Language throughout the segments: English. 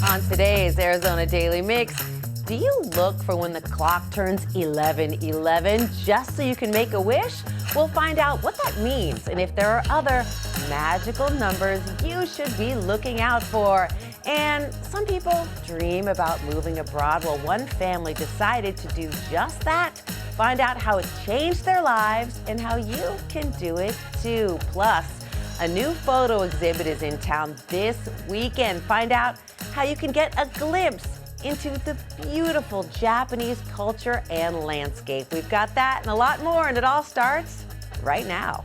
On today's Arizona Daily Mix, do you look for when the clock turns 11:11 just so you can make a wish? We'll find out what that means and if there are other magical numbers you should be looking out for. And some people dream about moving abroad. Well, one family decided to do just that. Find out how it changed their lives and how you can do it too. Plus, a new photo exhibit is in town this weekend. Find out how you can get a glimpse into the beautiful Japanese culture and landscape. We've got that and a lot more, and it all starts right now.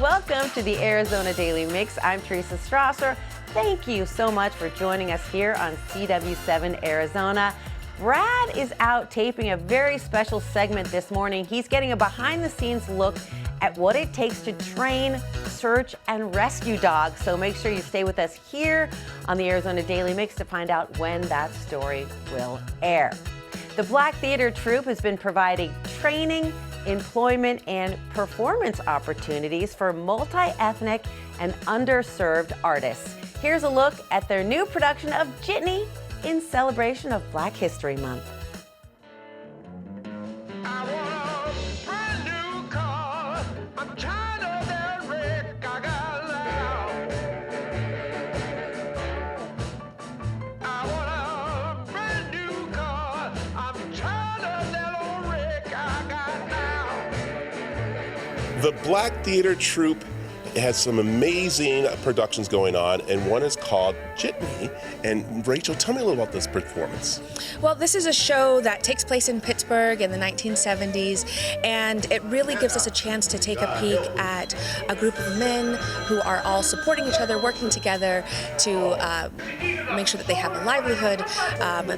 Welcome to the Arizona Daily Mix. I'm Teresa Strasser. Thank you so much for joining us here on CW7 Arizona. Brad is out taping a very special segment this morning. He's getting a behind-the-scenes look at what it takes to train, search, and rescue dogs. So make sure you stay with us here on the Arizona Daily Mix to find out when that story will air. The Black Theater Troupe has been providing training, employment, and performance opportunities for multi-ethnic and underserved artists. Here's a look at their new production of Jitney in celebration of Black History Month. The Black Theater Troupe has some amazing productions going on, and one is called Jitney. And Rachel, tell me a little about this performance. Well, this is a show that takes place in Pittsburgh in the 1970s, and it really gives us a chance to take a peek at a group of men who are all supporting each other, working together to make sure that they have a livelihood,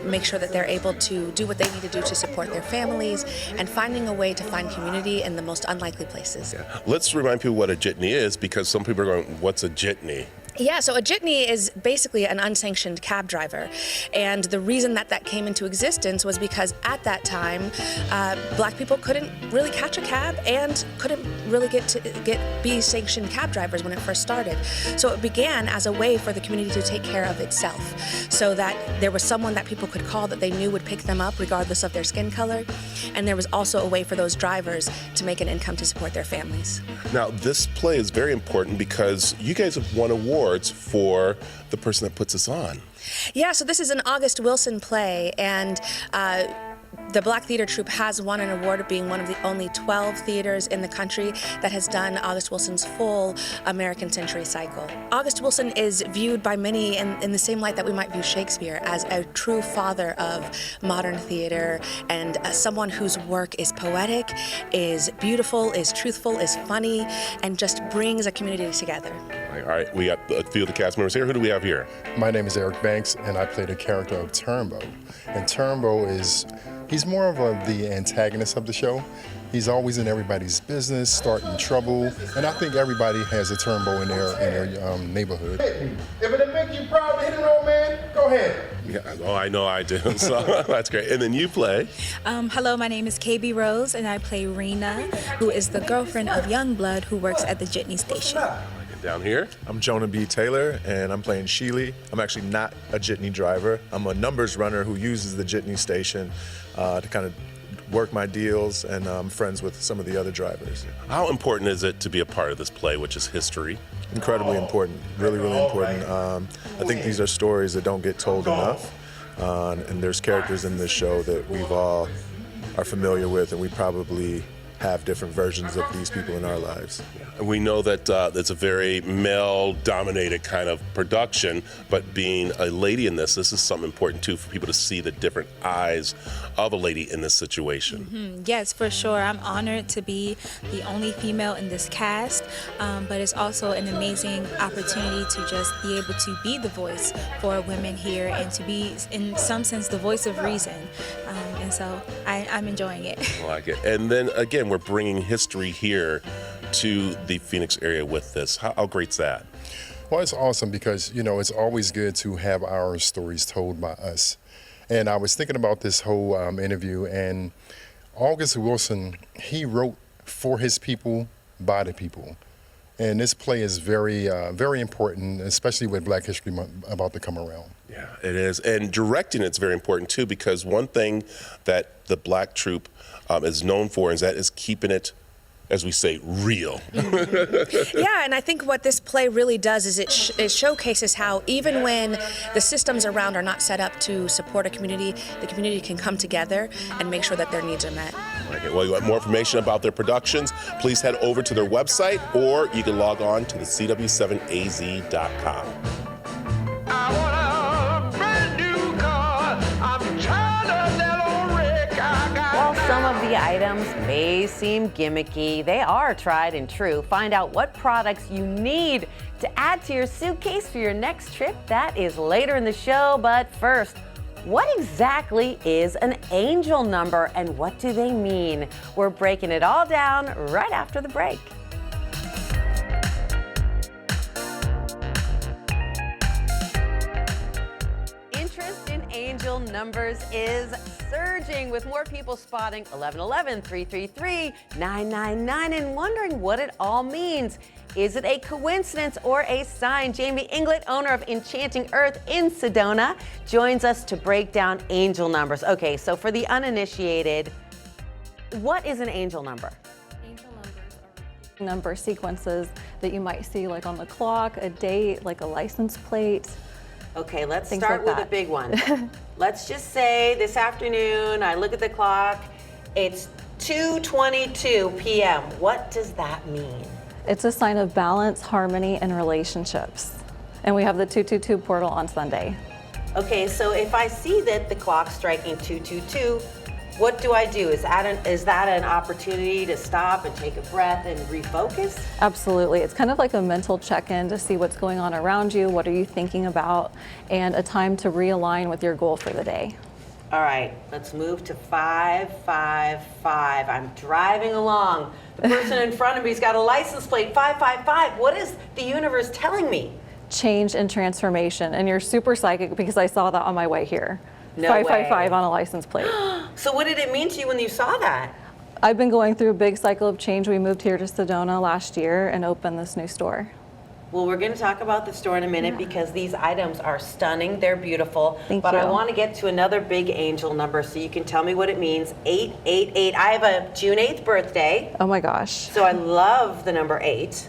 make sure that they're able to do what they need to do to support their families, and finding a way to find community in the most unlikely places. Yeah. Let's remind people what a jitney is, because some people are going, what's a jitney? Yeah, so a jitney is basically an unsanctioned cab driver, and the reason that that came into existence was because at that time, Black people couldn't really catch a cab and couldn't really be sanctioned cab drivers when it first started. So it began as a way for the community to take care of itself, so that there was someone that people could call that they knew would pick them up regardless of their skin color, and there was also a way for those drivers to make an income to support their families. Now, this play is very important because you guys have won awards for the person that puts us on. Yeah, so this is an August Wilson play, and the Black Theater Troupe has won an award of being one of the only 12 theaters in the country that has done August Wilson's full American Century cycle. August Wilson is viewed by many in the same light that we might view Shakespeare, as a true father of modern theater, and someone whose work is poetic, is beautiful, is truthful, is funny, and just brings a community together. All right, we got a few of the cast members here. Who do we have here? My name is Eric Banks, and I play the character of Turnbow. And Turnbow he's more of the antagonist of the show. He's always in everybody's business, starting trouble, and I think everybody has a Turnbow in their neighborhood. If it makes you proud to hit an old man, go ahead. Yeah, oh, I know I do, so that's great. And then you play? Hello, my name is KB Rose, and I play Rena, who is the girlfriend of Youngblood, who works at the Jitney station. Down here. I'm Jonah B. Taylor, and I'm playing Sheely. I'm actually not a jitney driver. I'm a numbers runner who uses the jitney station to kind of work my deals, and I'm friends with some of the other drivers. How important is it to be a part of this play, which is history? Incredibly important, really, really important. I think these are stories that don't get told enough, and there's characters in this show that we've all are familiar with, and we probably have different versions of these people in our lives. We know that it's a very male-dominated kind of production, but being a lady in this is something important too, for people to see the different eyes of a lady in this situation. Mm-hmm. Yes, for sure. I'm honored to be the only female in this cast, but it's also an amazing opportunity to just be able to be the voice for women here and to be, in some sense, the voice of reason. and so I'm enjoying it. I like it. And then again, we're bringing history here to the Phoenix area with this. How great's that? Well, it's awesome because, it's always good to have our stories told by us. And I was thinking about this whole interview, and August Wilson, he wrote for his people, by the people. And this play is very, very important, especially with Black History Month about to come around. Yeah, it is. And directing it's very important too, because one thing that the Black troupe is known for is keeping it, as we say, real. Yeah, and I think what this play really does is it showcases how even when the systems around are not set up to support a community, the community can come together and make sure that their needs are met. Okay, well, you want more information about their productions, please head over to their website, or you can log on to the cw7az.com. I want a brand new car. I'm tired of that old wreck I got. While some of the items may seem gimmicky, they are tried and true. Find out what products you need to add to your suitcase for your next trip. That is later in the show, but first, what exactly is an angel number and what do they mean? We're breaking it all down right after the break. Interest in angel numbers is surging, with more people spotting 1111, 333, 999 and wondering what it all means. Is it a coincidence or a sign? Jamie Inglet, owner of Enchanting Earth in Sedona, joins us to break down angel numbers. Okay, so for the uninitiated, what is an angel number? Angel numbers are number sequences that you might see like on the clock, a date, like a license plate. Okay, let's Things start like with a that. big one. Let's just say this afternoon, I look at the clock, it's 2:22 p.m. What does that mean? It's a sign of balance, harmony, and relationships. And we have the 222 portal on Sunday. Okay, so if I see that the clock's striking 2:22, what do I do? Is that an opportunity to stop and take a breath and refocus? Absolutely. It's kind of like a mental check-in to see what's going on around you, what are you thinking about, and a time to realign with your goal for the day. All right, let's move to 555. I'm driving along. The person in front of me's got a license plate 555. What is the universe telling me? Change and transformation. And you're super psychic because I saw that on my way here. No 555 way. on a license plate. So what did it mean to you when you saw that? I've been going through a big cycle of change. We moved here to Sedona last year and opened this new store. Well, we're going to talk about the store in a minute because these items are stunning. They're beautiful. Thank but you. I want to get to another big angel number so you can tell me what it means. 888. I have a June 8th birthday, Oh my gosh. so I love the number 8.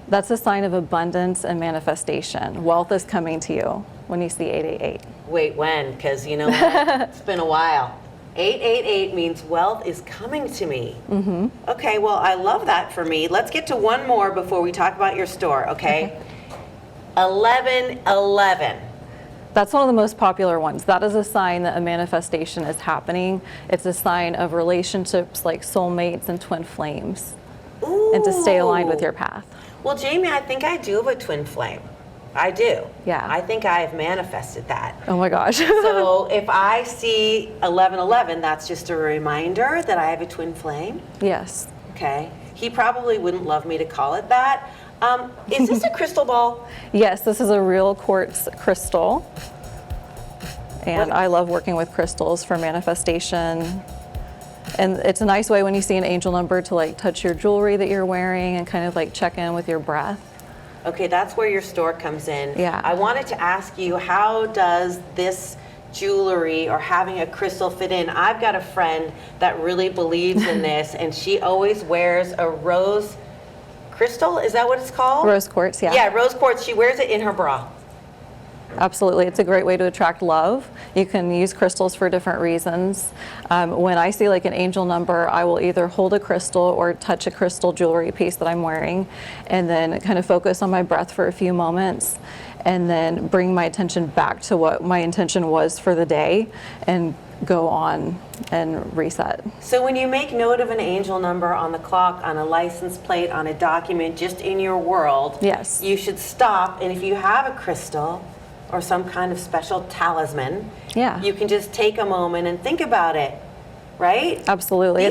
That's a sign of abundance and manifestation. Wealth is coming to you when you see 888. Wait, when? Because you know what? It's been a while. 888 means wealth is coming to me. Mm-hmm. Okay, well, I love that for me. Let's get to one more before we talk about your store, okay? 1111. That's one of the most popular ones. That is a sign that a manifestation is happening. It's a sign of relationships like soulmates and twin flames, and to stay aligned with your path. Well, Jamie, I think I do have a twin flame. I do. Yeah. I think I have manifested that. Oh my gosh. So if I see 1111, that's just a reminder that I have a twin flame. Yes. Okay. He probably wouldn't love me to call it that. Is this a crystal ball? Yes, this is a real quartz crystal. And I love working with crystals for manifestation. And it's a nice way when you see an angel number to like touch your jewelry that you're wearing and kind of like check in with your breath. Okay, that's where your store comes in. Yeah. I wanted to ask you, how does this jewelry or having a crystal fit in? I've got a friend that really believes in this, and she always wears a rose crystal. Is that what it's called? Rose quartz, yeah. Yeah, rose quartz. She wears it in her bra. Absolutely. It's a great way to attract love. You can use crystals for different reasons. When I see like an angel number, I will either hold a crystal or touch a crystal jewelry piece that I'm wearing, and then kind of focus on my breath for a few moments, and then bring my attention back to what my intention was for the day and go on and reset. So when you make note of an angel number on the clock, on a license plate, on a document, just in your world, Yes. you should stop, and if you have a crystal or some kind of special talisman, Yeah. you can just take a moment and think about it. right? Absolutely.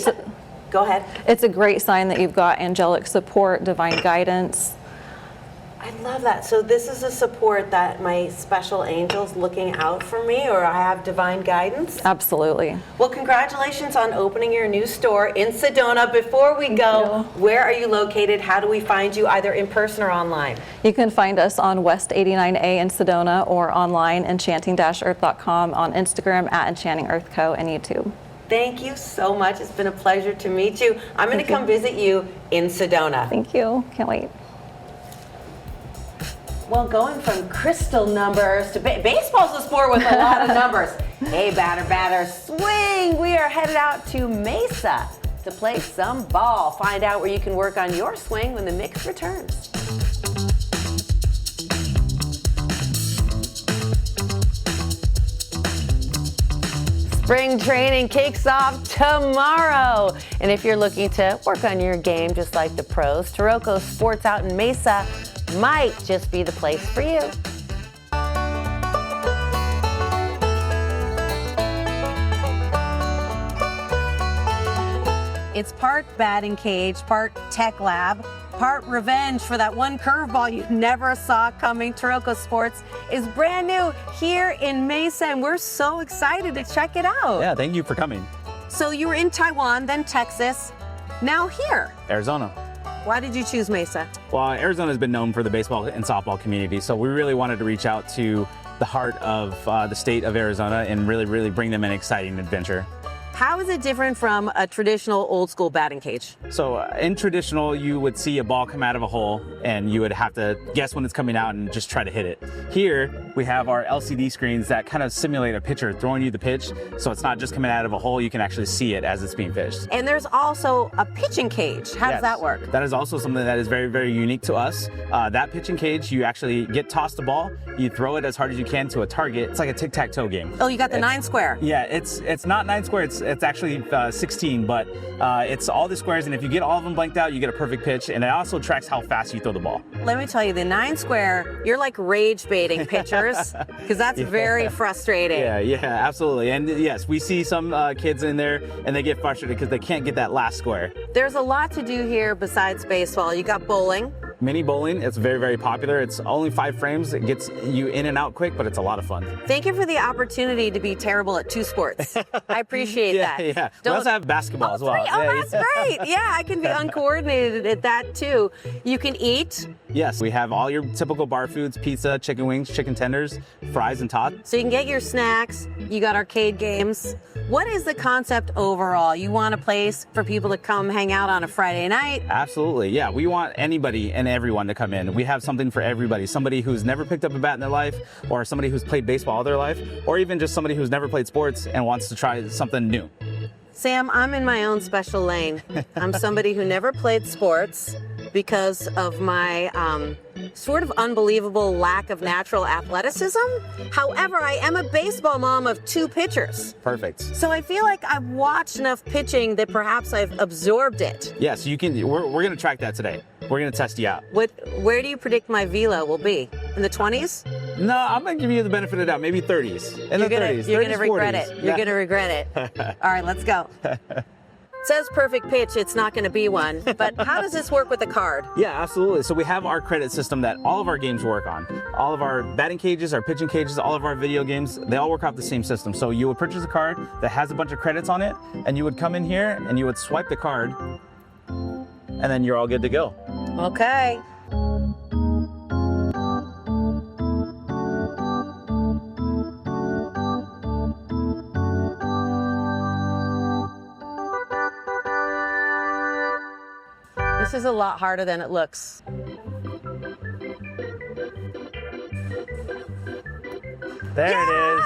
Go ahead. It's a great sign that you've got angelic support, divine guidance. I love that. So this is a support that my special angel's looking out for me, or I have divine guidance? Absolutely. Well, congratulations on opening your new store in Sedona. Before we go, where are you located? How do we find you, either in person or online? You can find us on West 89A in Sedona or online, enchanting-earth.com, on Instagram at Enchanting Earth Co. and YouTube. Thank you so much. It's been a pleasure to meet you. I'm going to come visit you in Sedona. Thank you. Can't wait. Well, going from crystal numbers to baseball's a sport with a lot of numbers. Hey, batter, swing! We are headed out to Mesa to play some ball. Find out where you can work on your swing when the mix returns. Spring training kicks off tomorrow. And if you're looking to work on your game just like the pros, Taroko Sports out in Mesa might just be the place for you. It's part batting cage, part tech lab, part revenge for that one curveball you never saw coming. Taroko Sports is brand new here in Mesa, and we're so excited to check it out. Yeah, thank you for coming. So you were in Taiwan, then Texas, now here. Arizona. Why did you choose Mesa? Well, Arizona has been known for the baseball and softball community, so we really wanted to reach out to the heart of the state of Arizona and really bring them an exciting adventure. How is it different from a traditional old school batting cage? So in traditional, you would see a ball come out of a hole and you would have to guess when it's coming out and just try to hit it. Here, we have our LCD screens that kind of simulate a pitcher throwing you the pitch, so it's not just coming out of a hole, you can actually see it as it's being pitched. And there's also a pitching cage. How does that work? That is also something that is very unique to us. That pitching cage, you actually get tossed the ball, you throw it as hard as you can to a target. It's like a tic-tac-toe game. Oh, you got the 9 square. Yeah, it's not 9 square, it's actually 16, but it's all the squares, and if you get all of them blanked out, you get a perfect pitch, and it also tracks how fast you throw the ball. Let me tell you, the 9 square, you're like rage baiting pitchers, because that's very frustrating. Yeah, absolutely. And yes, we see some kids in there, and they get frustrated because they can't get that last square. There's a lot to do here besides baseball. You got bowling. Mini bowling, it's very popular. It's only 5 frames. It gets you in and out quick, but it's a lot of fun. Thank you for the opportunity to be terrible at 2 sports. I appreciate that. Yeah. We also have basketball as well. That's great. Yeah, I can be uncoordinated at that too. You can eat. Yes, we have all your typical bar foods: pizza, chicken wings, chicken tenders, fries, and tots. So you can get your snacks. You got arcade games. What is the concept overall? You want a place for people to come hang out on a Friday night? Absolutely, yeah. We want anybody and everyone to come in. We have something for everybody. Somebody who's never picked up a bat in their life, or somebody who's played baseball all their life, or even just somebody who's never played sports and wants to try something new. Sam, I'm in my own special lane. I'm somebody who never played sports because of my sort of unbelievable lack of natural athleticism. However, I am a baseball mom of 2 pitchers. Perfect. So I feel like I've watched enough pitching that perhaps I've absorbed it. Yes, you can. We're going to track that today. We're going to test you out. Where do you predict my velo will be? In the 20s? No, I'm going to give you the benefit of the doubt. Maybe 30s. In the 30s. You're going to 30s, regret 40s. it. You're going to regret it. All right, let's go. It says perfect pitch, it's not going to be one. But how does this work with a card? Yeah, absolutely. So we have our credit system that all of our games work on. All of our batting cages, our pitching cages, all of our video games, they all work off the same system. So you would purchase a card that has a bunch of credits on it, and you would come in here and you would swipe the card, and then you're all good to go. Okay. This is a lot harder than it looks. There it is.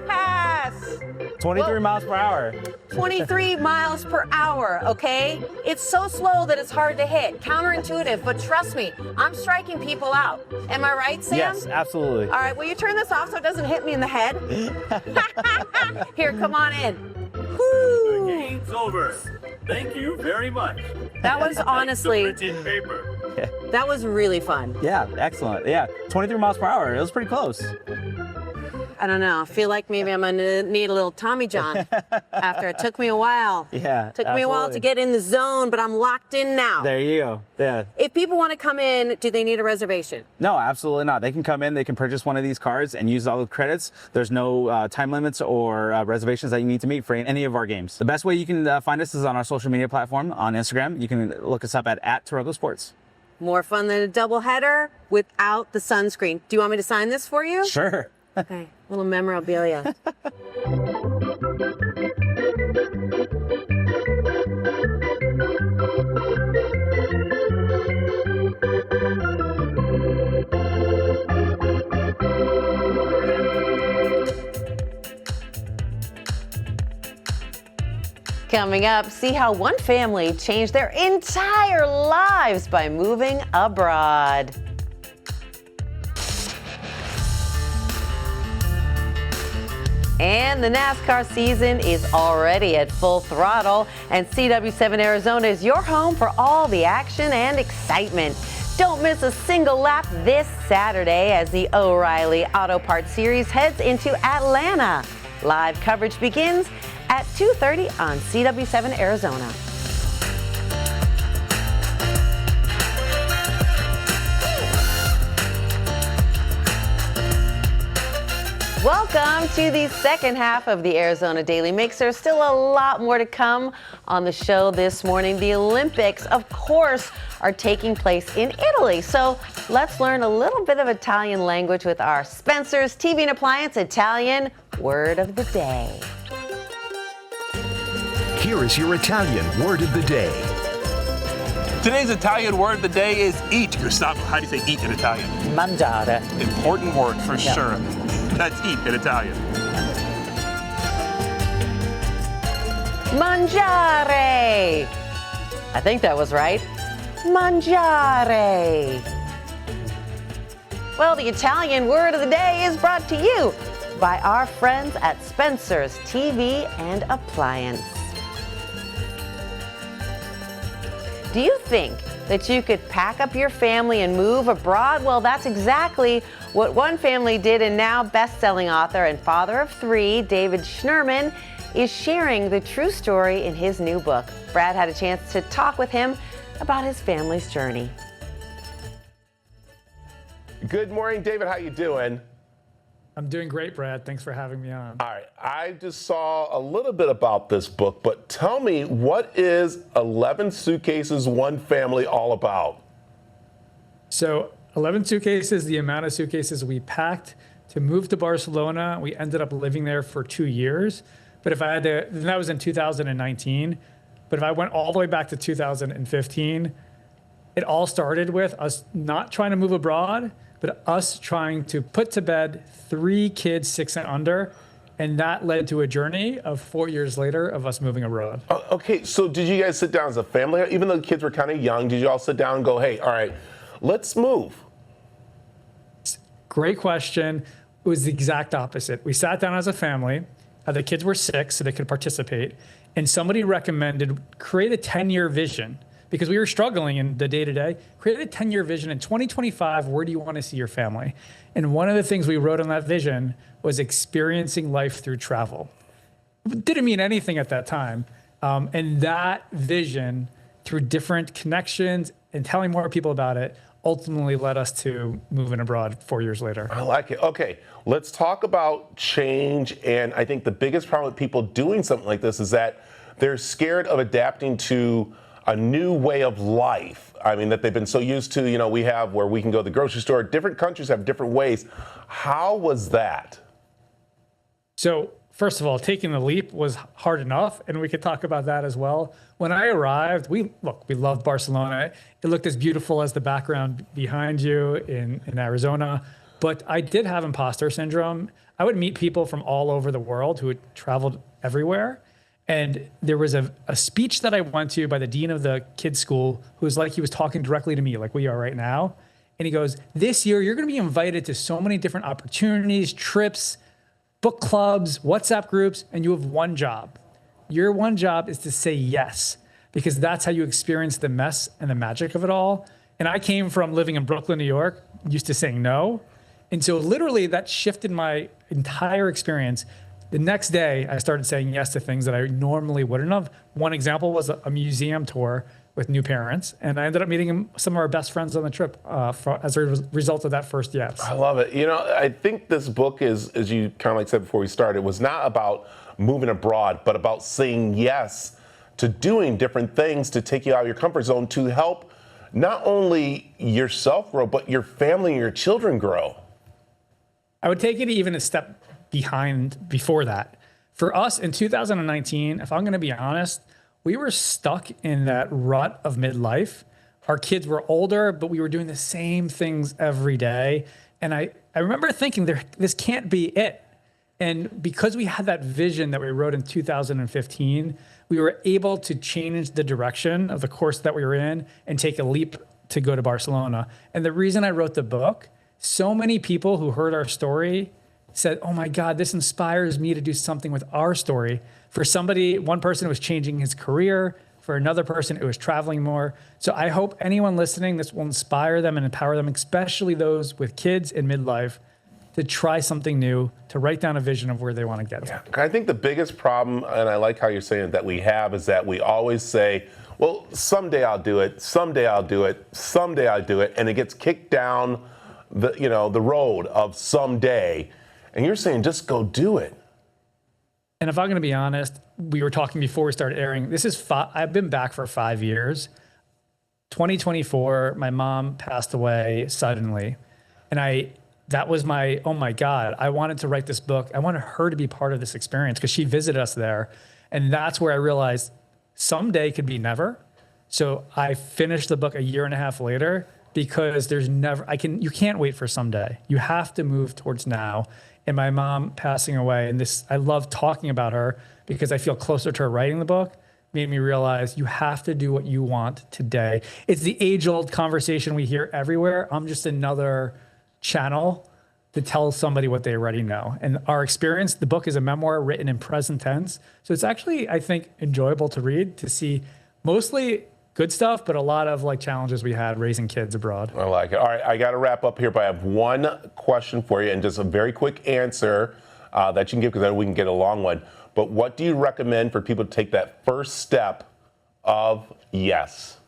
Yes! 23 miles per hour. 23 miles per hour, okay? It's so slow that it's hard to hit. Counterintuitive, but trust me, I'm striking people out. Am I right, Sam? Yes, absolutely. All right, will you turn this off so it doesn't hit me in the head? Here, come on in. Woo! The game's over. Thank you very much. That was honestly, Printed paper. that was really fun. Yeah, excellent. Yeah, 23 miles per hour. It was pretty close. I don't know. I feel like maybe I'm going to need a little Tommy John after. It took me a while. Yeah, Took me a while to get in the zone, but I'm locked in now. There you go. Yeah. If people want to come in, do they need a reservation? No, absolutely not. They can come in, they can purchase one of these cards and use all the credits. There's no time limits or reservations that you need to meet for any of our games. The best way you can find us is on our social media platform on Instagram. You can look us up at Toronto Sports. More fun than a doubleheader without the sunscreen. Do you want me to sign this for you? Sure. Okay, little memorabilia. Coming up, see how one family changed their entire lives by moving abroad. And the NASCAR season is already at full throttle, and CW7 Arizona is your home for all the action and excitement. Don't miss a single lap this Saturday as the O'Reilly Auto Parts Series heads into Atlanta. Live coverage begins at 2:30 on CW7 Arizona. Welcome to the second half of the Arizona Daily Mix. There's still a lot more to come on the show this morning. The Olympics, of course, are taking place in Italy. So let's learn a little bit of Italian language with our Spencer's TV and Appliance Italian Word of the Day. Here is your Italian Word of the Day. Today's Italian word of the day is eat. Gustavo, how do you say eat in Italian? Mangiare. Important word for sure. That's eat in Italian. Mangiare. I think that was right. Mangiare. Well, the Italian word of the day is brought to you by our friends at Spencer's TV and Appliance. Do you think that you could pack up your family and move abroad? Well, that's exactly what one family did, and now best-selling author and father of three, David Schnurman, is sharing the true story in his new book. Brad had a chance to talk with him about his family's journey. Good morning, David. How you doing? I'm doing great, Brad. Thanks for having me on. All right. I just saw a little bit about this book, but tell me, what is 11 Suitcases, One Family all about? So 11 suitcases, the amount of suitcases we packed to move to Barcelona. We ended up living there for 2 years. But if I had to, that was in 2019. But if I went all the way back to 2015, it all started with us not trying to move abroad, but us trying to put to bed 3 kids 6 and under. And that led to a journey of 4 years later of us moving abroad. Okay, so did you guys sit down as a family? Even though the kids were kind of young, did you all sit down and go, hey, all right, let's move? Great question. It was the exact opposite. We sat down as a family. The kids were 6, so they could participate. And somebody recommended create a 10-year vision, because we were struggling in the day-to-day. Create a 10-year vision. In 2025, where do you want to see your family? And one of the things we wrote on that vision was experiencing life through travel. It didn't mean anything at that time. And that vision, through different connections and telling more people about it, ultimately led us to moving abroad 4 years later. I like it. Okay, let's talk about change. And I think the biggest problem with people doing something like this is that they're scared of adapting to a new way of life. I mean, that they've been so used to, you know, we have where we can go to the grocery store. Different countries have different ways. How was that? So, first of all, taking the leap was hard enough, and we could talk about that as well. When I arrived, we loved Barcelona. It looked as beautiful as the background behind you in Arizona, but I did have imposter syndrome. I would meet people from all over the world who had traveled everywhere. And there was a speech that I went to by the dean of the kids' school, who was like, he was talking directly to me like we are right now. And he goes, this year, you're going to be invited to so many different opportunities, trips, book clubs, WhatsApp groups, and you have one job. Your one job is to say yes, because that's how you experience the mess and the magic of it all. And I came from living in Brooklyn, New York, used to saying no. And so literally that shifted my entire experience. The next day, I started saying yes to things that I normally wouldn't have. One example was a museum tour with new parents, and I ended up meeting some of our best friends on the trip as a result of that first yes. I love it. You know, I think this book is, as you kind of like said before we started, was not about moving abroad, but about saying yes to doing different things to take you out of your comfort zone to help not only yourself grow, but your family and your children grow. I would take it even a step before that. For us in 2019, if I'm going to be honest, we were stuck in that rut of midlife. Our kids were older, but we were doing the same things every day. And I remember thinking, this can't be it. And because we had that vision that we wrote in 2015, we were able to change the direction of the course that we were in and take a leap to go to Barcelona. And the reason I wrote the book, so many people who heard our story said, oh my God, this inspires me to do something with our story. For somebody, one person, it was changing his career. For another person, it was traveling more. So I hope anyone listening, this will inspire them and empower them, especially those with kids in midlife, to try something new, to write down a vision of where they want to get to. I think the biggest problem, and I like how you're saying it, that we have is that we always say, well, someday I'll do it, someday I'll do it, someday I'll do it, and it gets kicked down the road of someday. And you're saying just go do it. And if I'm going to be honest, we were talking before we started airing. I've been back for 5 years. 2024, my mom passed away suddenly. And that was oh my God, I wanted to write this book. I wanted her to be part of this experience because she visited us there. And that's where I realized someday could be never. So I finished the book a year and a half later because you can't wait for someday. You have to move towards now. And my mom passing away, and I love talking about her because I feel closer to her writing the book, made me realize you have to do what you want today. It's the age-old conversation we hear everywhere. I'm just another channel to tell somebody what they already know. And our experience, the book is a memoir written in present tense. So it's actually, I think, enjoyable to read, to see mostly good stuff, but a lot of challenges we had raising kids abroad. I like it. All right, I got to wrap up here, but I have one question for you and just a very quick answer that you can give because then we can get a long one. But what do you recommend for people to take that first step of yes?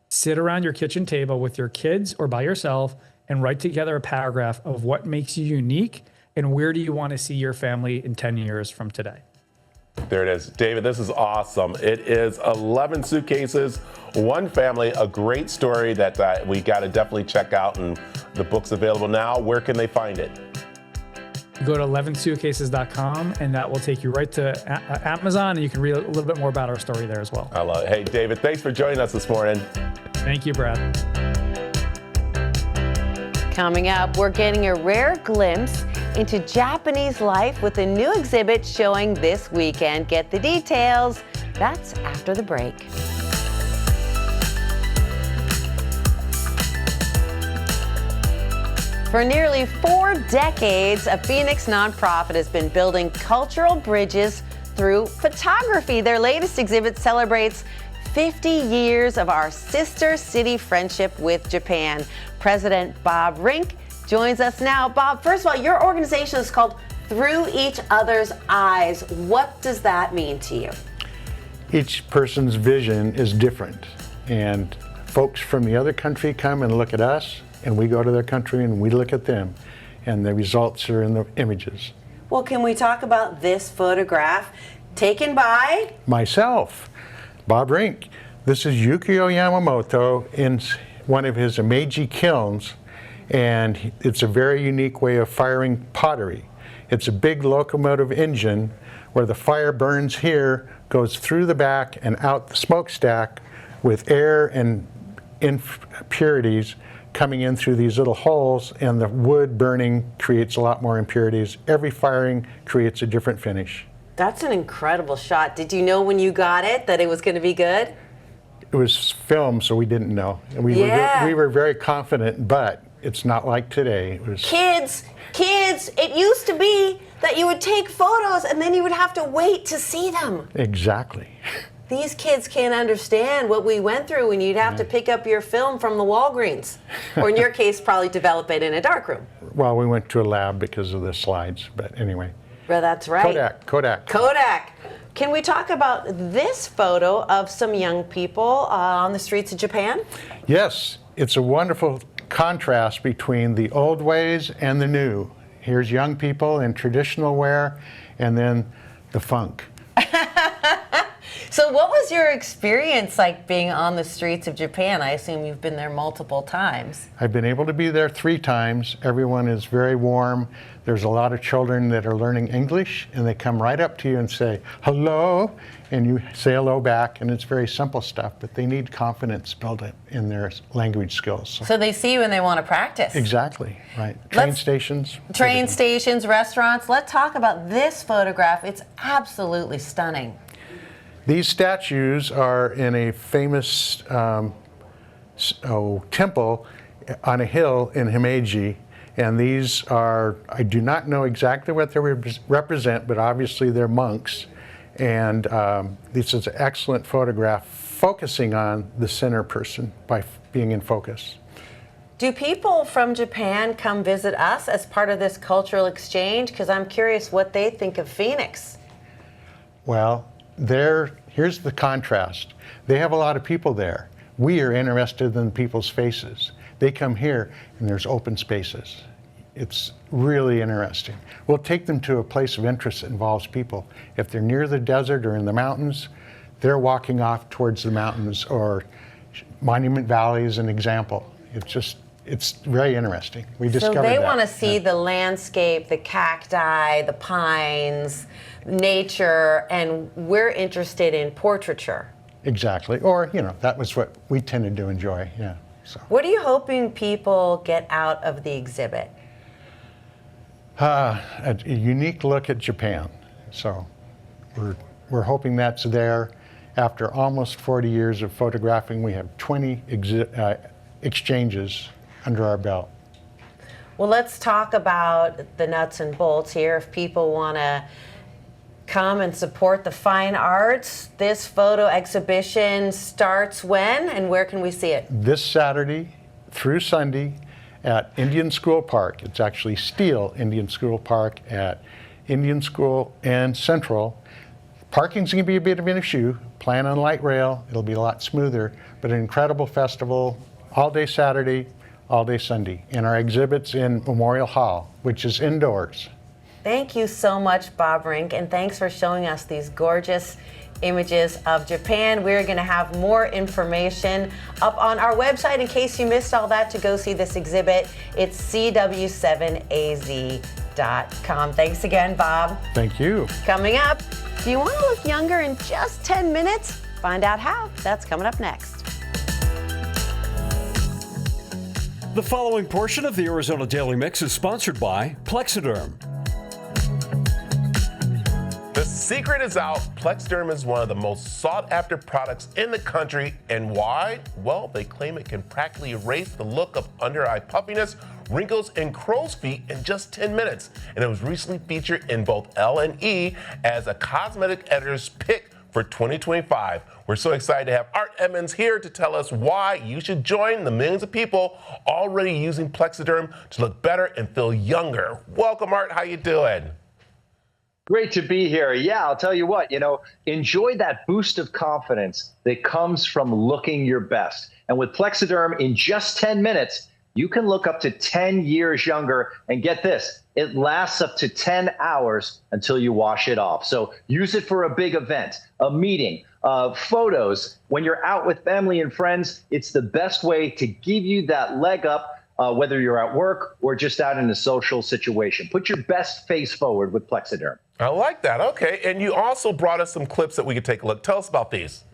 Sit around your kitchen table with your kids or by yourself and write together a paragraph of what makes you unique and where do you want to see your family in 10 years from today. There it is. David, this is awesome. It is 11 Suitcases, One Family, a great story that we got to definitely check out, and the book's available now. Where can they find it? Go to 11suitcases.com, and that will take you right to Amazon, and you can read a little bit more about our story there as well. I love it. Hey, David, thanks for joining us this morning. Thank you, Brad. Coming up, we're getting a rare glimpse into Japanese life with a new exhibit showing this weekend. Get the details. That's after the break. For nearly 4 decades, a Phoenix nonprofit has been building cultural bridges through photography. Their latest exhibit celebrates 50 years of our sister city friendship with Japan. President Bob Rink joins us now. Bob, first of all, your organization is called Through Each Other's Eyes. What does that mean to you? Each person's vision is different, and folks from the other country come and look at us, and we go to their country and we look at them, and the results are in the images. Well, can we talk about this photograph taken by? Myself, Bob Rink. This is Yukio Yamamoto in one of his Meiji kilns, and it's a very unique way of firing pottery. It's a big locomotive engine where the fire burns here, goes through the back and out the smokestack with air and impurities coming in through these little holes, and the wood burning creates a lot more impurities. Every firing creates a different finish. That's an incredible shot. Did you know when you got it that it was going to be good? It was filmed, so we didn't know. And we were very confident, but it's not like today. It was Kids, it used to be that you would take photos and then you would have to wait to see them. Exactly. these kids can't understand what we went through when you'd have to pick up your film from the Walgreens. Or in your case, probably develop it in a darkroom. Well, we went to a lab because of the slides, but anyway. Well, that's right. Kodak. Can we talk about this photo of some young people on the streets of Japan? Yes, it's a wonderful contrast between the old ways and the new. Here's young people in traditional wear, and then the funk. So what was your experience like being on the streets of Japan? I assume you've been there multiple times. I've been able to be there 3 times. Everyone is very warm. There's a lot of children that are learning English, and they come right up to you and say, hello, and you say hello back, and it's very simple stuff, but they need confidence built in their language skills. So they see you and they want to practice. Exactly, right. Train stations, restaurants. Let's talk about this photograph. It's absolutely stunning. These statues are in a famous temple on a hill in Himeji, and these are, I do not know exactly what they represent, but obviously they're monks, and this is an excellent photograph focusing on the center person by being in focus. Do people from Japan come visit us as part of this cultural exchange? Because I'm curious what they think of Phoenix. Well, here's the contrast. They have a lot of people there. We are interested in people's faces. They come here and there's open spaces. It's really interesting. We'll take them to a place of interest that involves people. If they're near the desert or in the mountains, they're walking off towards the mountains, or Monument Valley is an example. It's very interesting. We discovered that. So they want to see the landscape, the cacti, the pines, nature, and we're interested in portraiture. Exactly. Or, that was what we tended to enjoy, yeah. So. What are you hoping people get out of the exhibit? A unique look at Japan. So we're hoping that's there. After almost 40 years of photographing, we have 20 exchanges under our belt. Well, let's talk about the nuts and bolts here. If people want to come and support the fine arts, this photo exhibition starts when and where can we see it? This Saturday through Sunday at Indian School Park. It's actually Steele Indian School Park at Indian School and Central. Parking's going to be a bit of an issue. Plan on light rail. It'll be a lot smoother, but an incredible festival all day Saturday, all day Sunday. And our exhibit's in Memorial Hall, which is indoors. Thank you so much, Bob Rink, and thanks for showing us these gorgeous images of Japan. We're going to have more information up on our website in case you missed all that to go see this exhibit. It's cw7az.com. Thanks again, Bob. Thank you. Coming up, do you want to look younger in just 10 minutes? Find out how. That's coming up next. The following portion of the Arizona Daily Mix is sponsored by Plexiderm. The secret is out. Plexiderm is one of the most sought-after products in the country. And why? Well, they claim it can practically erase the look of under-eye puffiness, wrinkles, and crow's feet in just 10 minutes. And it was recently featured in both L and E as a cosmetic editor's pick for 2025. We're so excited to have Art Edmonds here to tell us why you should join the millions of people already using Plexiderm to look better and feel younger. Welcome, Art. How you doing? Great to be here. Yeah, I'll tell you what, enjoy that boost of confidence that comes from looking your best. And with Plexiderm, in just 10 minutes, you can look up to 10 years younger. And get this, it lasts up to 10 hours until you wash it off. So use it for a big event, a meeting, photos. When you're out with family and friends, it's the best way to give you that leg up, whether you're at work or just out in a social situation. Put your best face forward with Plexiderm. I like that. Okay. And you also brought us some clips that we could take a look. Tell us about these.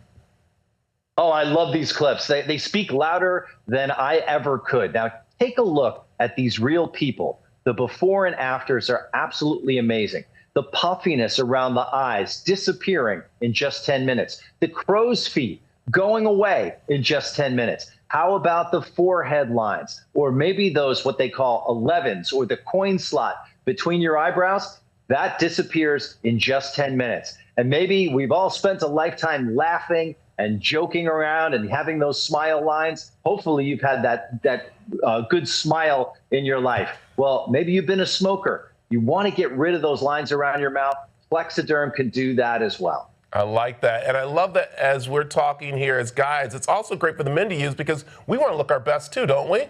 Oh, I love these clips. They speak louder than I ever could. Now, take a look at these real people. The before and afters are absolutely amazing. The puffiness around the eyes disappearing in just 10 minutes. The crow's feet going away in just 10 minutes. How about the forehead lines, or maybe those what they call 11s, or the coin slot between your eyebrows? that disappears in just 10 minutes. And maybe we've all spent a lifetime laughing and joking around and having those smile lines. Hopefully you've had that good smile in your life. Well, maybe you've been a smoker. You want to get rid of those lines around your mouth. Plexiderm can do that as well. I like that. And I love that as we're talking here as guys, it's also great for the men to use because we want to look our best too, don't we?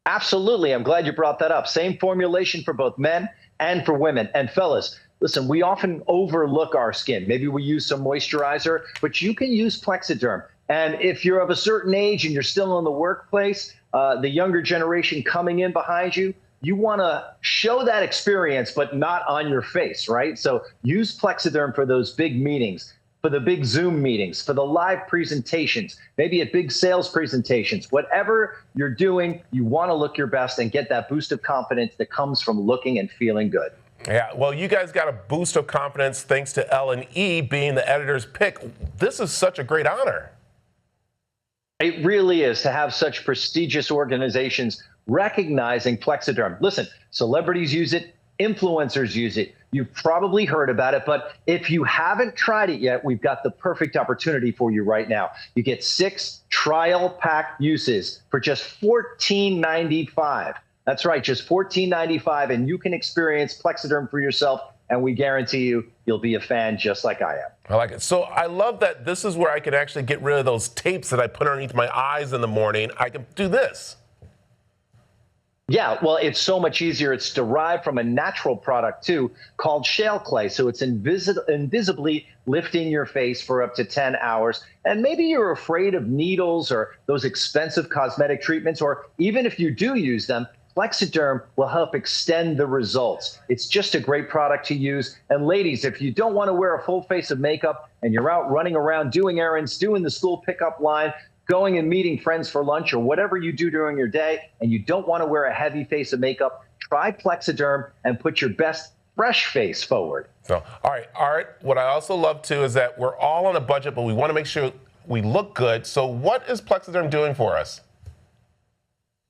Absolutely. I'm glad you brought that up. Same formulation for both men and for women. And fellas, listen, we often overlook our skin. Maybe we use some moisturizer, but you can use Plexiderm. And if you're of a certain age and you're still in the workplace, the younger generation coming in behind you, you want to show that experience, but not on your face, right? So use Plexiderm for those big meetings, for the big Zoom meetings, for the live presentations, maybe at big sales presentations. Whatever you're doing, you want to look your best and get that boost of confidence that comes from looking and feeling good. Yeah, well, you guys got a boost of confidence thanks to L&E being the editor's pick. This is such a great honor. It really is to have such prestigious organizations recognizing Plexiderm. Listen, celebrities use it, influencers use it. You've probably heard about it, but if you haven't tried it yet, we've got the perfect opportunity for you right now. You get 6 trial pack uses for just $14.95. That's right, just $14.95, and you can experience Plexiderm for yourself, and we guarantee you'll be a fan just like I am. I like it. So I love that this is where I can actually get rid of those tapes that I put underneath my eyes in the morning. I can do this. Yeah, well, it's so much easier. It's derived from a natural product, too, called shale clay. So it's invisibly lifting your face for up to 10 hours. And maybe you're afraid of needles or those expensive cosmetic treatments, or even if you do use them, Plexiderm will help extend the results. It's just a great product to use. And ladies, if you don't want to wear a full face of makeup and you're out running around doing errands, doing the school pickup line, going and meeting friends for lunch, or whatever you do during your day, and you don't want to wear a heavy face of makeup, try Plexiderm and put your best fresh face forward. So, all right, Art, what I also love too is that we're all on a budget, but we want to make sure we look good. So what is Plexiderm doing for us?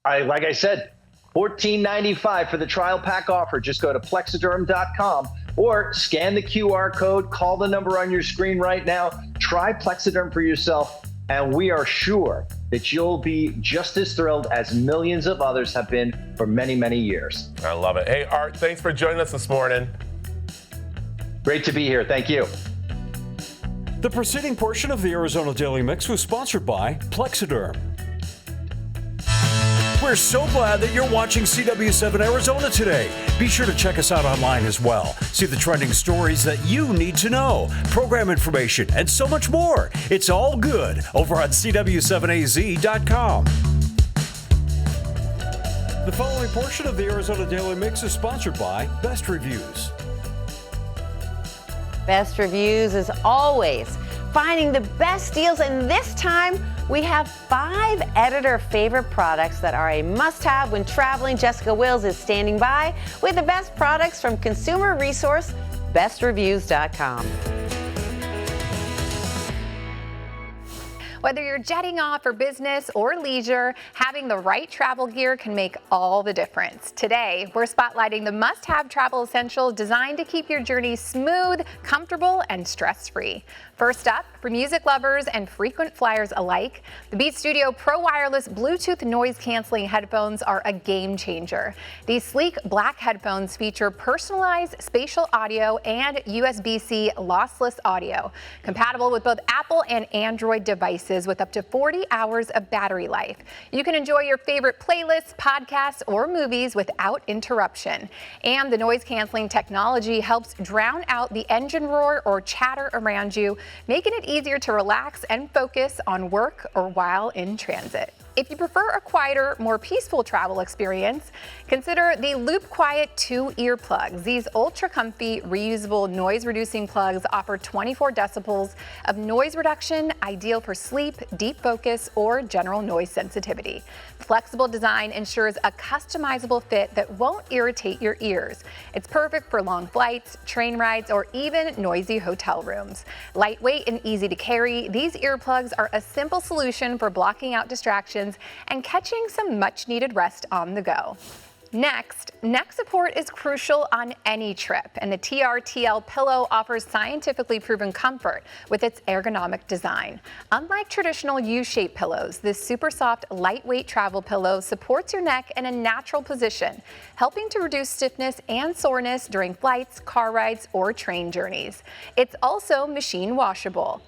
Like I said, $14.95 for the trial pack offer. Just go to Plexiderm.com or scan the QR code, call the number on your screen right now, try Plexiderm for yourself, and we are sure that you'll be just as thrilled as millions of others have been for many, many years. I love it. Hey, Art, thanks for joining us this morning. Great to be here. Thank you. The preceding portion of the Arizona Daily Mix was sponsored by Plexiderm. We're so glad that you're watching CW7 Arizona today. Be sure to check us out online as well. See the trending stories that you need to know, program information, and so much more. It's all good over on CW7AZ.com. The following portion of the Arizona Daily Mix is sponsored by Best Reviews. Best Reviews is always finding the best deals, and this time we have 5 editor favorite products that are a must-have when traveling. Jessica Wills is standing by with the best products from consumer resource bestreviews.com. Whether you're jetting off for business or leisure, having the right travel gear can make all the difference. Today, we're spotlighting the must-have travel essentials designed to keep your journey smooth, comfortable, and stress-free. First up, for music lovers and frequent flyers alike, the Beats Studio Pro Wireless Bluetooth noise-canceling headphones are a game changer. These sleek black headphones feature personalized spatial audio and USB-C lossless audio, compatible with both Apple and Android devices with up to 40 hours of battery life. You can enjoy your favorite playlists, podcasts, or movies without interruption. And the noise-canceling technology helps drown out the engine roar or chatter around you, making it easier to relax and focus on work or while in transit. If you prefer a quieter, more peaceful travel experience, consider the Loop Quiet 2 earplugs. These ultra comfy, reusable noise-reducing plugs offer 24 decibels of noise reduction, ideal for sleep, deep focus, or general noise sensitivity. Flexible design ensures a customizable fit that won't irritate your ears. It's perfect for long flights, train rides, or even noisy hotel rooms. Lightweight and easy to carry, these earplugs are a simple solution for blocking out distractions and catching some much-needed rest on the go. Next, neck support is crucial on any trip, and the TRTL pillow offers scientifically proven comfort with its ergonomic design. Unlike traditional U-shaped pillows, this super soft, lightweight travel pillow supports your neck in a natural position, helping to reduce stiffness and soreness during flights, car rides, or train journeys. It's also machine washable,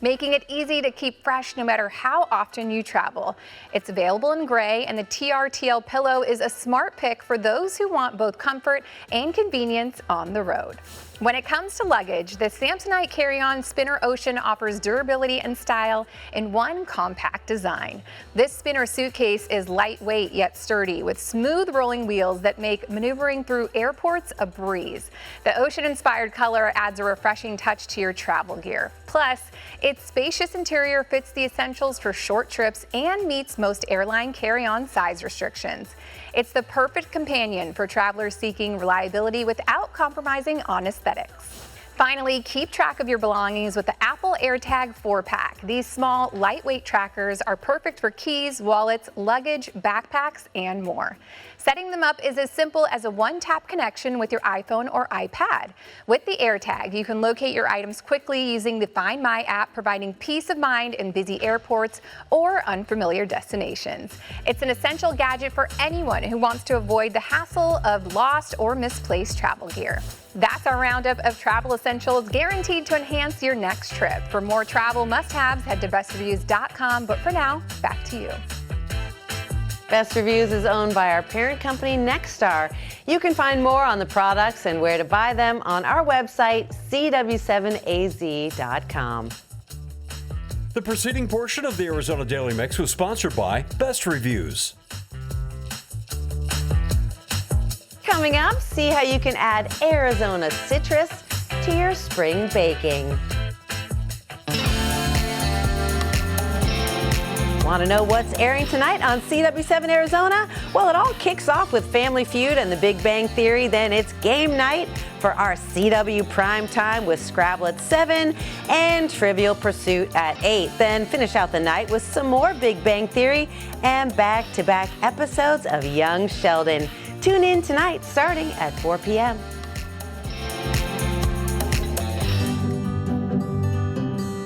making it easy to keep fresh no matter how often you travel. It's available in gray, and the TRTL pillow is a smart pick for those who want both comfort and convenience on the road. When it comes to luggage, the Samsonite carry-on Spinner Ocean offers durability and style in one compact design. This Spinner suitcase is lightweight yet sturdy, with smooth rolling wheels that make maneuvering through airports a breeze. The ocean-inspired color adds a refreshing touch to your travel gear. Plus, its spacious interior fits the essentials for short trips and meets most airline carry-on size restrictions. It's the perfect companion for travelers seeking reliability without compromising on aesthetics. Finally, keep track of your belongings with the Apple AirTag 4-pack. These small, lightweight trackers are perfect for keys, wallets, luggage, backpacks, and more. Setting them up is as simple as a one-tap connection with your iPhone or iPad. With the AirTag, you can locate your items quickly using the Find My app, providing peace of mind in busy airports or unfamiliar destinations. It's an essential gadget for anyone who wants to avoid the hassle of lost or misplaced travel gear. That's our roundup of travel essentials guaranteed to enhance your next trip. For more travel must-haves, head to bestreviews.com. But for now, back to you. Best Reviews is owned by our parent company, Nexstar. You can find more on the products and where to buy them on our website, cw7az.com. The preceding portion of the Arizona Daily Mix was sponsored by Best Reviews. Coming up, see how you can add Arizona citrus to your spring baking. Want to know what's airing tonight on CW7 Arizona? Well, it all kicks off with Family Feud and The Big Bang Theory. Then it's game night for our CW Prime Time with Scrabble at 7 and Trivial Pursuit at 8. Then finish out the night with some more Big Bang Theory and back-to-back episodes of Young Sheldon. Tune in tonight starting at 4 p.m.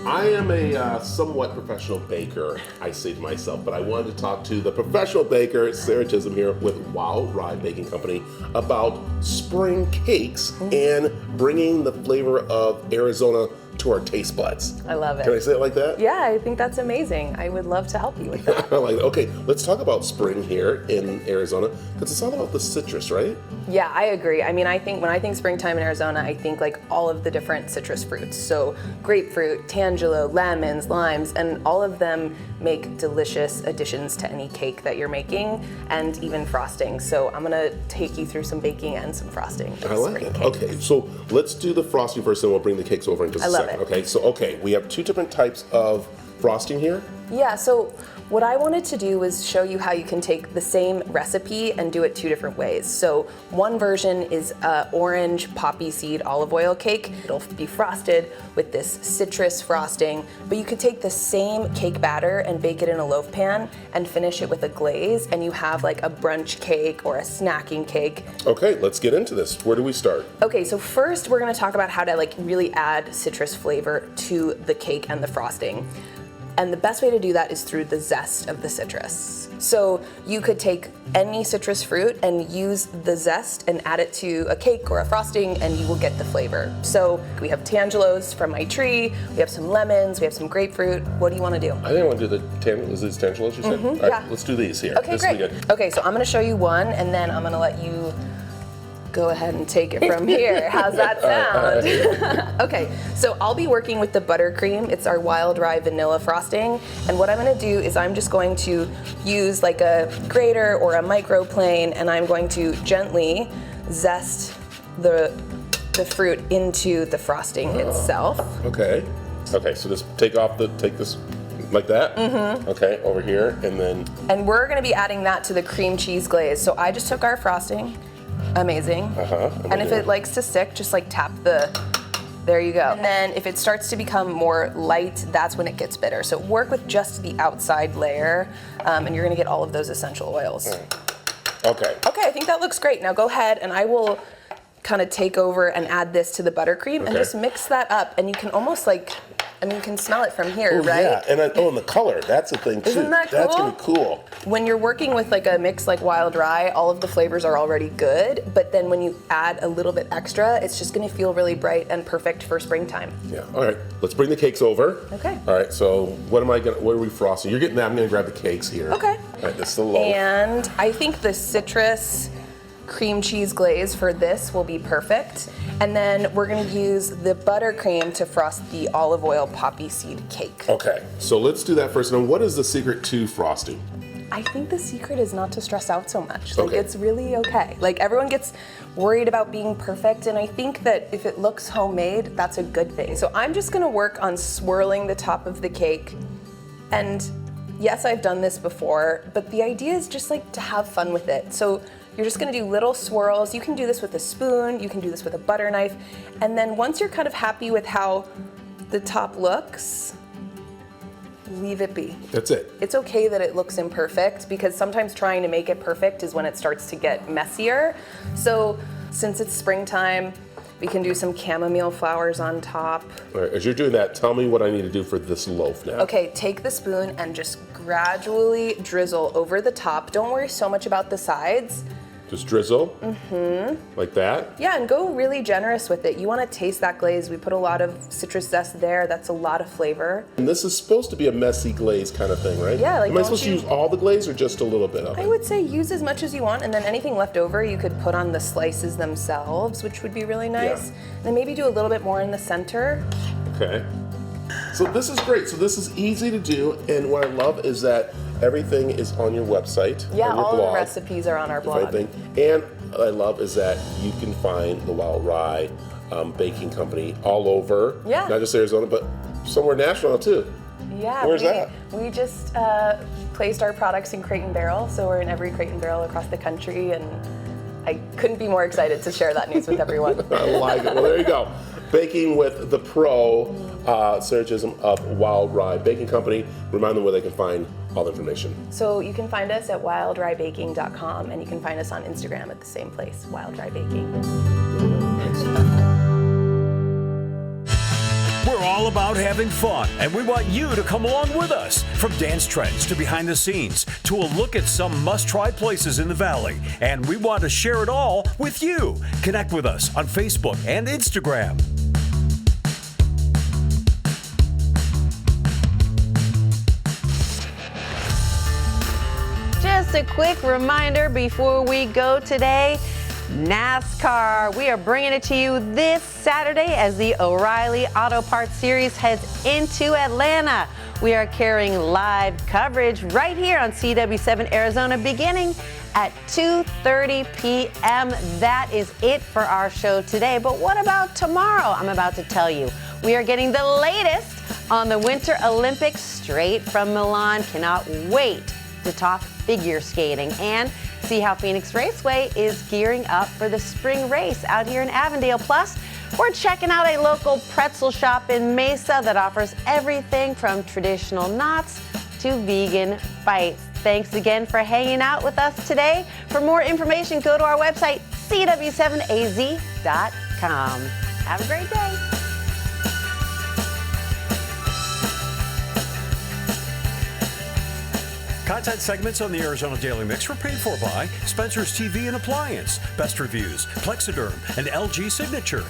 I am a somewhat professional baker, I say to myself, but I wanted to talk to the professional baker, Sarah Chisholm here with Wild Ride Baking Company about spring cakes and bringing the flavor of Arizona to our taste buds. I love it. Can I say it like that? Yeah, I think that's amazing. I would love to help you with that. Okay, let's talk about spring here in Arizona, because it's all about the citrus, right? Yeah, I agree. I mean, I think when I think springtime in Arizona, I think like all of the different citrus fruits. So grapefruit, tangelo, lemons, limes, and all of them make delicious additions to any cake that you're making, and even frosting. So I'm gonna take you through some baking and some frosting. I like it. Okay, so let's do the frosting first, and we'll bring the cakes over in just a second. Okay, so we have two different types of frosting here. Yeah, so what I wanted to do was show you how you can take the same recipe and do it two different ways. So one version is orange poppy seed olive oil cake. It'll be frosted with this citrus frosting, but you could take the same cake batter and bake it in a loaf pan and finish it with a glaze, and you have like a brunch cake or a snacking cake. Okay, let's get into this. Where do we start? Okay, so first we're gonna talk about how to like really add citrus flavor to the cake and the frosting. And the best way to do that is through the zest of the citrus. So you could take any citrus fruit and use the zest and add it to a cake or a frosting, and you will get the flavor. So we have tangelos from my tree, we have some lemons, we have some grapefruit. What do you want to do? I think I want to do the tangelos you said? All right, yeah. Let's do these here. Okay, great. Okay, so I'm going to show you one, and then I'm going to let you go ahead and take it from here. How's that sound? Okay, so I'll be working with the buttercream. It's our Wild Rye vanilla frosting. And what I'm gonna do is I'm just going to use like a grater or a microplane, and I'm going to gently zest the fruit into the frosting itself. Okay, so just take this like that? Mm-hmm. Okay, over here, and then... And we're gonna be adding that to the cream cheese glaze. So I just took our frosting. Amazing. And if it likes to stick, just like tap there you go. And then if it starts to become more light, that's when it gets bitter. So work with just the outside layer, and you're gonna get all of those essential oils. Okay. Okay, I think that looks great. Now go ahead and I will kind of take over and add this to the buttercream and just mix that up. And you can almost like, I mean, you can smell it from here, right? Yeah, and and the color, that's the thing too. Isn't that cool? That's gonna be cool. When you're working with like a mix like Wild Rye, all of the flavors are already good, but then when you add a little bit extra, it's just gonna feel really bright and perfect for springtime. Yeah, all right, let's bring the cakes over. Okay. All right, so what are we frosting? You're getting that, I'm gonna grab the cakes here. Okay. All right, this is the loaf. And I think the citrus cream cheese glaze for this will be perfect. And then we're gonna use the buttercream to frost the olive oil poppy seed cake. Okay, so let's do that first. And what is the secret to frosting? I think the secret is not to stress out so much. Like it's really okay. Like everyone gets worried about being perfect, and I think that if it looks homemade, that's a good thing. So I'm just gonna work on swirling the top of the cake. And yes, I've done this before, but the idea is just like to have fun with it. So you're just gonna do little swirls. You can do this with a spoon, you can do this with a butter knife, and then once you're kind of happy with how the top looks, leave it be. That's it. It's okay that it looks imperfect because sometimes trying to make it perfect is when it starts to get messier. So since it's springtime, we can do some chamomile flowers on top. All right, as you're doing that, tell me what I need to do for this loaf now. Okay, take the spoon and just gradually drizzle over the top. Don't worry so much about the sides. Just drizzle, like that. Yeah, and go really generous with it. You want to taste that glaze. We put a lot of citrus zest there. That's a lot of flavor. And this is supposed to be a messy glaze kind of thing, right? Yeah, like Am I supposed to use all the glaze or just a little bit of it? I would say use as much as you want, and then anything left over you could put on the slices themselves, which would be really nice. Yeah. And then maybe do a little bit more in the center. Okay. So this is great. So this is easy to do, and what I love is that everything is on your website. Yeah, on your all blog, of the recipes are on our blog. And what I love is that you can find the Wild Rye Baking Company all over. Yeah. Not just Arizona, but somewhere national too. Yeah. Where's that? We just placed our products in Crate and Barrel, so we're in every Crate and Barrel across the country, and I couldn't be more excited to share that news with everyone. I like it. Well, there you go. Baking with the pro synergism of Wild Rye Baking Company. Remind them where they can find all the information. So you can find us at wildryebaking.com, and you can find us on Instagram at the same place, Wild Rye Baking. We're all about having fun, and we want you to come along with us. From dance trends to behind the scenes to a look at some must-try places in the Valley. And we want to share it all with you. Connect with us on Facebook and Instagram. Just a quick reminder before we go today, NASCAR. We are bringing it to you this Saturday as the O'Reilly Auto Parts Series heads into Atlanta. We are carrying live coverage right here on CW7 Arizona beginning at 2:30 p.m. That is it for our show today. But what about tomorrow? I'm about to tell you. We are getting the latest on the Winter Olympics straight from Milan. Cannot wait to talk figure skating and see how Phoenix Raceway is gearing up for the spring race out here in Avondale. Plus, we're checking out a local pretzel shop in Mesa that offers everything from traditional knots to vegan bites. Thanks again for hanging out with us today. For more information, go to our website, cw7az.com. Have a great day. Content segments on the Arizona Daily Mix were paid for by Spencer's TV and Appliance, Best Reviews, Plexiderm, and LG Signature.